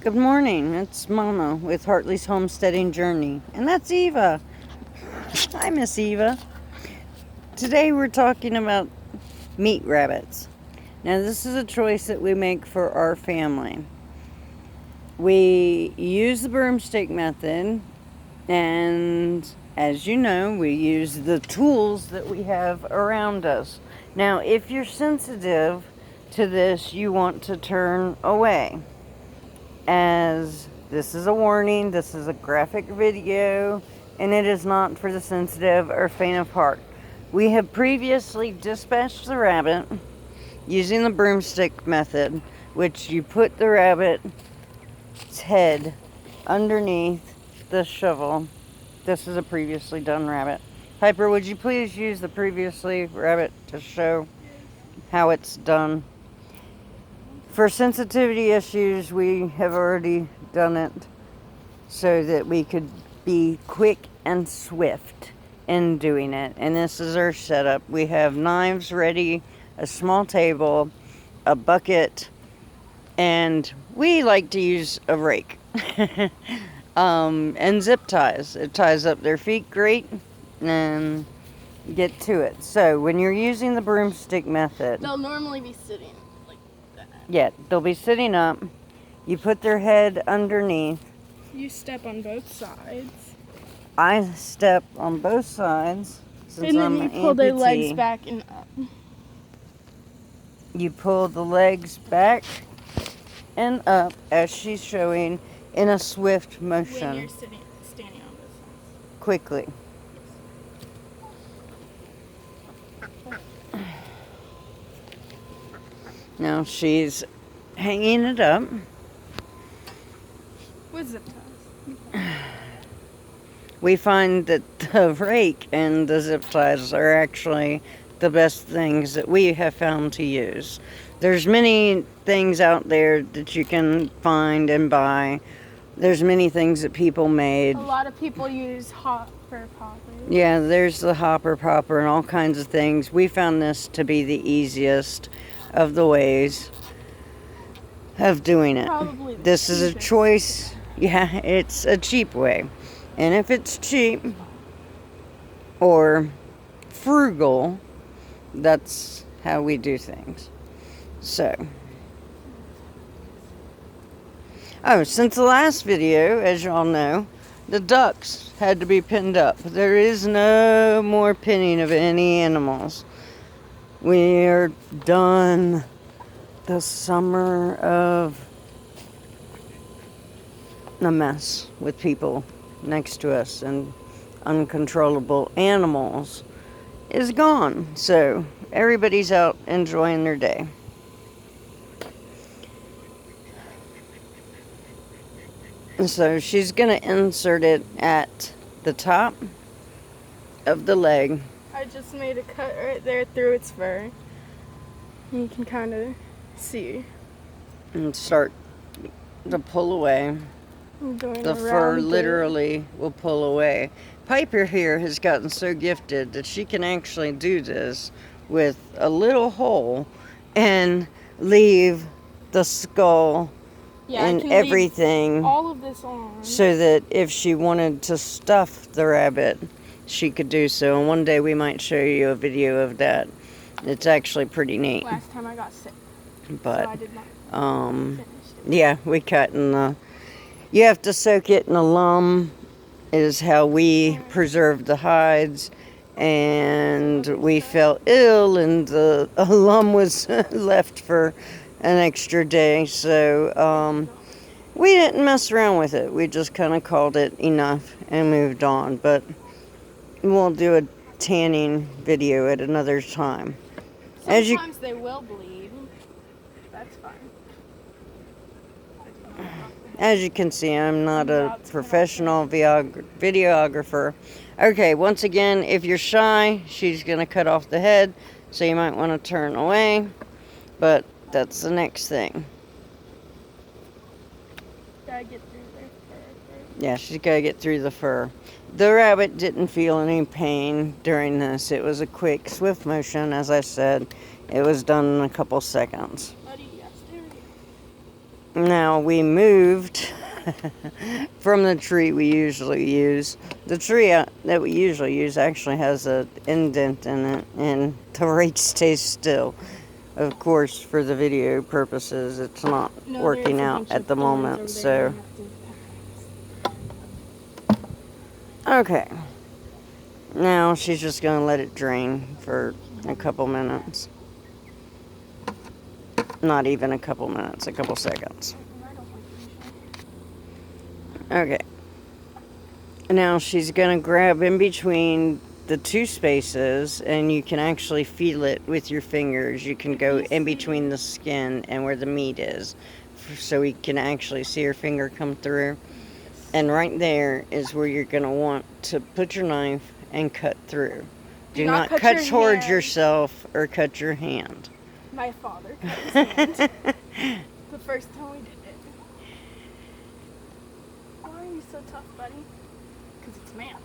Good morning, it's Mama with Hartley's Homesteading Journey, and that's Eva. Hi, Miss Eva. Today we're talking about meat rabbits. Now, this is a choice that we make for our family. We use the broomstick method, and as you know, we use the tools that we have around us. Now, if you're sensitive to this, you want to turn away. As this is a warning, this is a graphic video, and it is not for the sensitive or faint of heart. We have previously dispatched the rabbit using the broomstick method, which you put the rabbit's head underneath the shovel. This is a previously done rabbit. Piper, would you please use the previously rabbit to show how it's done? For sensitivity issues, we have already done it so that we could be quick and swift in doing it. And this is our setup. We have knives ready, a small table, a bucket, and we like to use a rake. And zip ties. It ties up their feet great and get to it. So when you're using the broomstick method, they'll normally be sitting. Yeah, they'll be sitting up. You put their head underneath. You step on both sides. I step on both sides. Since And then I'm you pull their amputee. legs back and up. You pull the legs back and up as she's showing in a swift motion. When you're standing on both sides. Quickly. Now she's hanging it up. With zip ties. We find that the rake and the zip ties are actually the best things that we have found to use. There's many things out there that you can find and buy. There's many things that people made. A lot of people use hopper poppers. Yeah, there's the hopper popper and all kinds of things. We found this to be the easiest of the ways of doing it. Probably This is a choice. Yeah, it's a cheap way. And if it's cheap or frugal, that's how we do things. So, since the last video, as y'all know, the ducks had to be pinned up. There is no more pinning of any animals. We are done the summer of a mess with people next to us and uncontrollable animals is gone. So everybody's out enjoying their day. So she's going to insert it at the top of the leg. I just made a cut right there through its fur. You can kind of see. And start to pull away. The fur literally will pull away. Piper here has gotten so gifted that she can actually do this with a little hole and leave the skull and everything, all of this on, so that if she wanted to stuff the rabbit, she could do so. And one day we might show you a video of that. It's actually pretty neat. Last time I got sick, but so I did not finish it. yeah, we cut in the. You have to soak it in alum, is how we preserve the hides. And we felt ill, and the alum was left for an extra day. So we didn't mess around with it. We just kind of called it enough and moved on. But we'll do a tanning video at another time. Sometimes they will bleed. That's fine. As you can see, I'm not a professional videographer. Okay, once again, if you're shy, she's going to cut off the head, so you might want to turn away. But that's the next thing. Gotta get through their fur first. Yeah, she's got to get through the fur. The rabbit didn't feel any pain during this. It was a quick, swift motion, as I said. It was done in a couple seconds. Buddy, yes, there we go. Now we moved from the tree we usually use. The tree that we usually use actually has an indent in it, and the rate stays still. Of course, for the video purposes, it's not working out at the moment, so. Okay. Now she's just going to let it drain for a couple minutes. Not even a couple minutes, a couple seconds. Okay. Now she's going to grab in between the two spaces, and you can actually feel it with your fingers. You can go in between the skin and where the meat is, so we can actually see her finger come through. And right there is where you're going to want to put your knife and cut through. Do not cut towards yourself or cut your hand. My father cut his hand the first time we did it. Why are you so tough, buddy? Because it's man.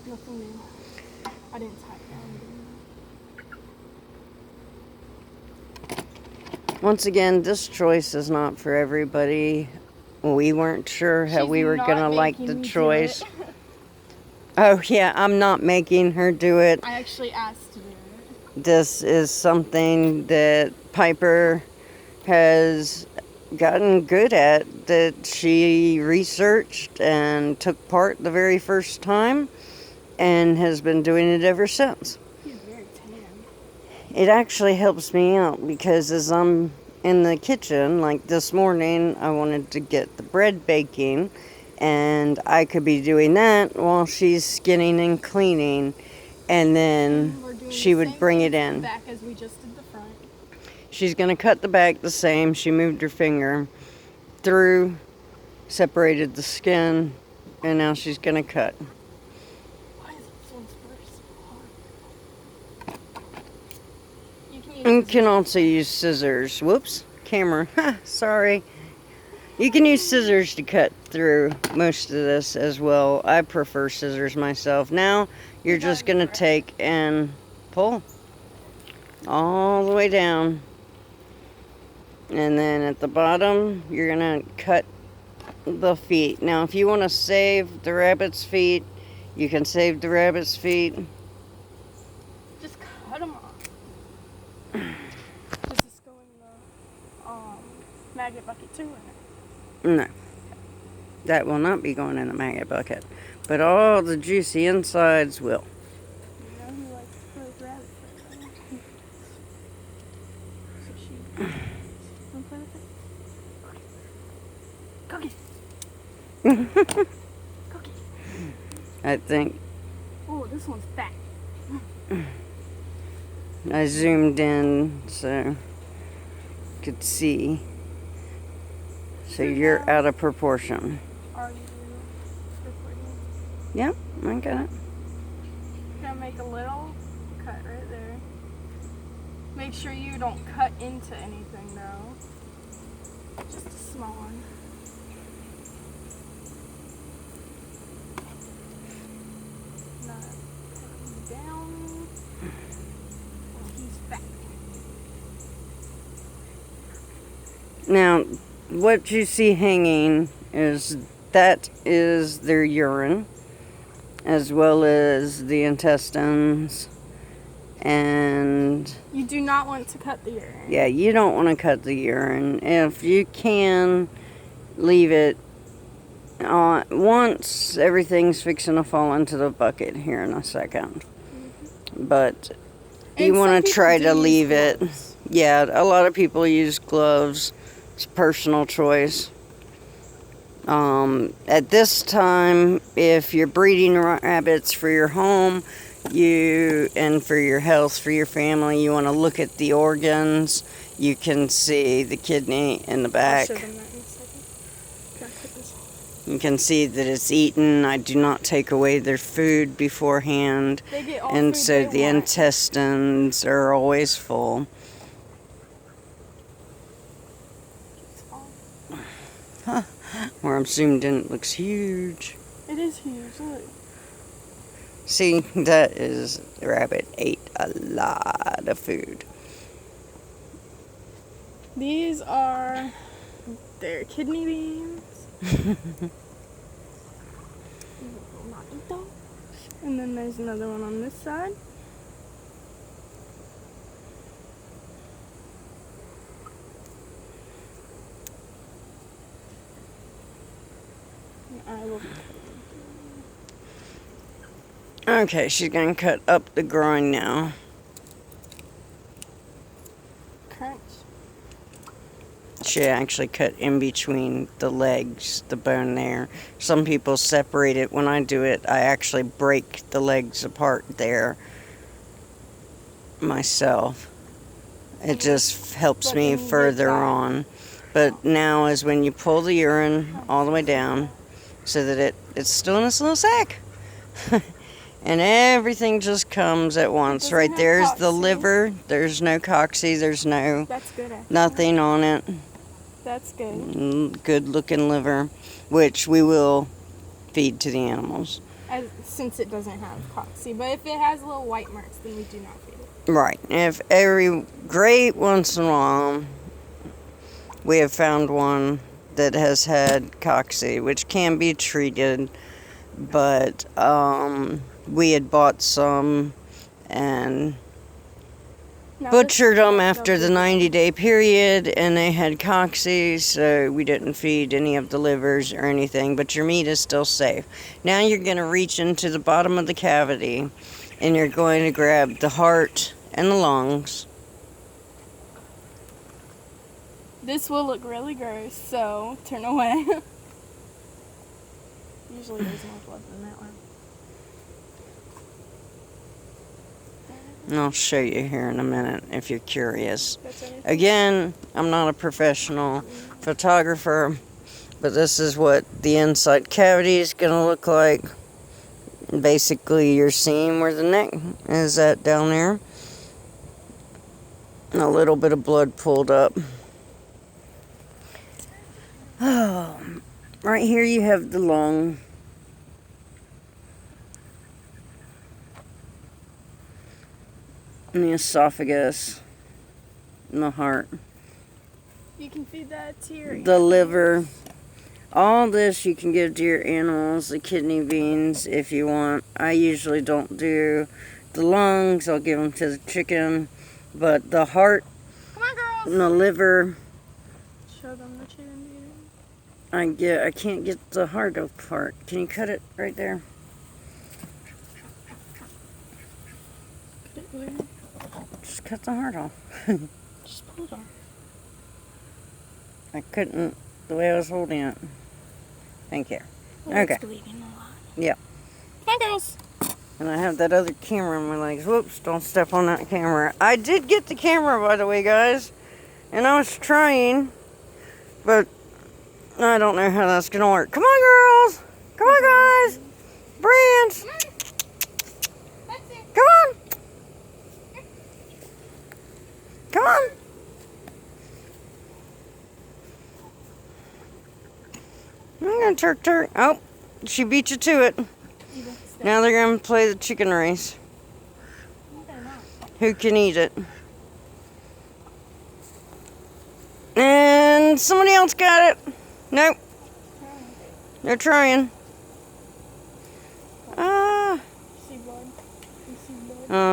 Nothing new. I didn't tie it down. Once again, this choice is not for everybody. We weren't sure how we were going to like the choice. Oh, yeah, I'm not making her do it. I actually asked to do it. This is something that Piper has gotten good at, that she researched and took part the very first time and has been doing it ever since. He's very tan. It actually helps me out because as I'm in the kitchen, like this morning, I wanted to get the bread baking, and I could be doing that while she's skinning and cleaning, and then she would bring it in. Back as we just did the front. She's going to cut the back the same. She moved her finger through, separated the skin, and now she's going to cut. Why is this one's so hard? You can also use scissors. Whoops, camera. Sorry. You can use scissors to cut through most of this as well. I prefer scissors myself. Now you're just going to take and pull all the way down. And then at the bottom, you're going to cut the feet. Now, if you want to save the rabbit's feet, you can save the rabbit's feet. Just cut them off. Does this go in the maggot bucket too? No. That will not be going in the maggot bucket. But all the juicy insides will. You know who likes to play with rabbits right now? So she... Want to play with it? Cookie. Cookie. I think Oh, this one's fat. I zoomed in so you could see. So you're out of proportion. Are you recording? Yep, I got it. Gonna make a little cut right there. Make sure you don't cut into anything though. Just a small one. Not cutting down. Oh, he's fat. Now, what you see hanging is their urine, as well as the intestines, and You do not want to cut the urine. yeah, you don't want to cut the urine. If you can, leave it on once everything's fixing to fall into the bucket here in a second. But you want to try to leave it. Yeah, a lot of people use gloves. It's a personal choice. At this time, if you're breeding rabbits for your home, and for your health, for your family, you want to look at the organs. You can see the kidney in the back. I'll show them that in a second. Can I cut this off? You can see that it's eaten. I do not take away their food beforehand. They get all And food so they the want. intestines are always full. Where I'm zoomed in, it looks huge. It is huge, look. See, that is, the rabbit ate a lot of food. These are their kidney beans. And then there's another one on this side. And I will Okay, she's gonna cut up the groin now. crunch. She actually cut in between the legs, the bone there. Some people separate it. When I do it, I actually break the legs apart there myself. It just helps me further on. But now is when you pull the urine all the way down so that it's still in this little sack. And everything just comes at once. Right there's the liver. There's no cocci. There's no That's good. nothing on it. That's good. Good looking liver, which we will feed to the animals. Since it doesn't have cocci. But if it has little white marks, then we do not feed it. Right. If every great once in a while we have found one that has had cocci, which can be treated, but we had bought some and butchered them after the 90-day period, and they had cocci, so we didn't feed any of the livers or anything, but your meat is still safe. Now you're going to reach into the bottom of the cavity, and you're going to grab the heart and the lungs. This will look really gross, so turn away. Usually there's more blood than that one. And I'll show you here in a minute if you're curious. Again, I'm not a professional photographer, but this is what the inside cavity is going to look like. Basically, you're seeing where the neck is at down there. And a little bit of blood pulled up. Oh, right here you have the lung. And the esophagus. And the heart. You can feed that to your The liver. All this you can give to your animals. The kidney beans if you want. I usually don't do the lungs. I'll give them to the chicken. But the heart. Come on, girls. And the liver. Show them the chicken. I can't get the heart apart. Can you cut it right there? Just cut the heart off. Just pull it off. I couldn't the way I was holding it. Thank you. Well, okay. it's bleeding a lot. Yep. Come on, girls. And I have that other camera in my legs. Whoops, don't step on that camera. I did get the camera, by the way, guys. And I was trying, but I don't know how that's going to work. Come on, girls. Come on, guys. Branch. Come on. Come on. I'm going to turk. Oh, she beat you to it. Now they're going to play the chicken race. Who can eat it? And somebody else got it. Nope. They're trying. I'm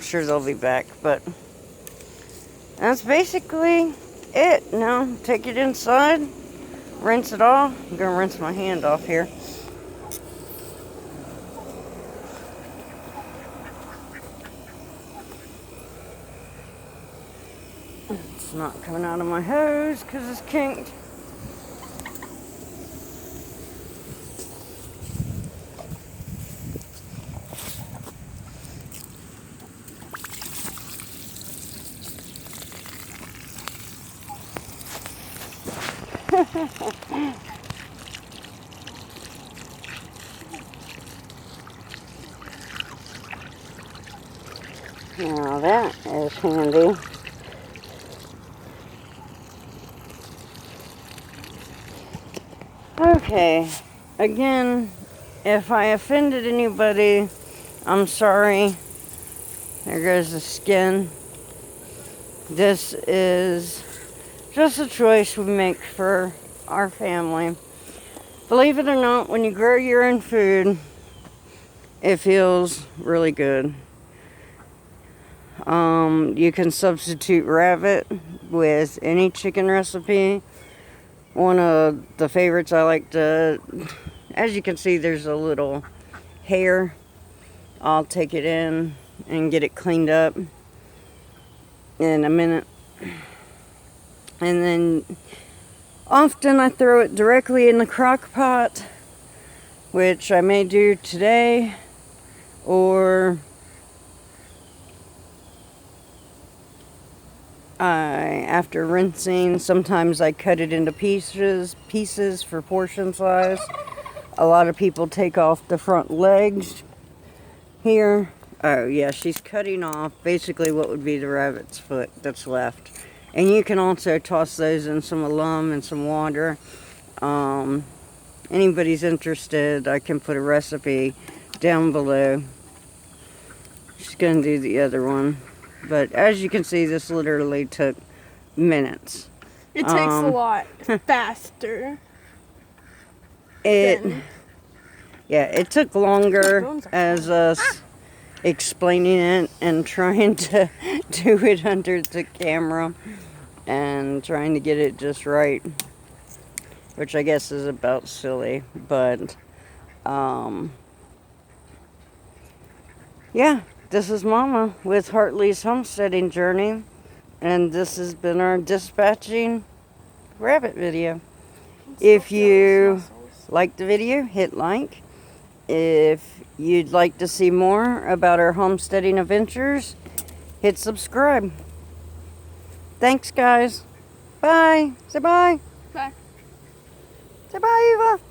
sure they'll be back, but that's basically it. Now take it inside, rinse it off. I'm going to rinse my hand off here. It's not coming out of my hose because it's kinked. Now that is handy. Okay, again, if I offended anybody, I'm sorry. There goes the skin. This is just a choice we make for our family. Believe it or not, when you grow your own food, it feels really good. You can substitute rabbit with any chicken recipe. One of the favorites I like to, as you can see, there's a little hair. I'll take it in and get it cleaned up in a minute. And then often I throw it directly in the crock pot, which I may do today, or after rinsing, sometimes I cut it into pieces for portion size. A lot of people take off the front legs here. Oh yeah, she's cutting off basically what would be the rabbit's foot that's left. And you can also toss those in some alum and some water. Anybody's interested, I can put a recipe down below. She's going to do the other one. But as you can see, this literally took minutes. It takes a lot faster. It took longer as us explaining it and trying to do it under the camera and trying to get it just right, which I guess is about silly, but yeah, this is Mama with Hartley's homesteading journey, and this has been our dispatching rabbit video. If you like the video, hit like. If you'd like to see more about our homesteading adventures, hit subscribe. Thanks, guys. Bye. Say bye. Bye. Say bye, Eva.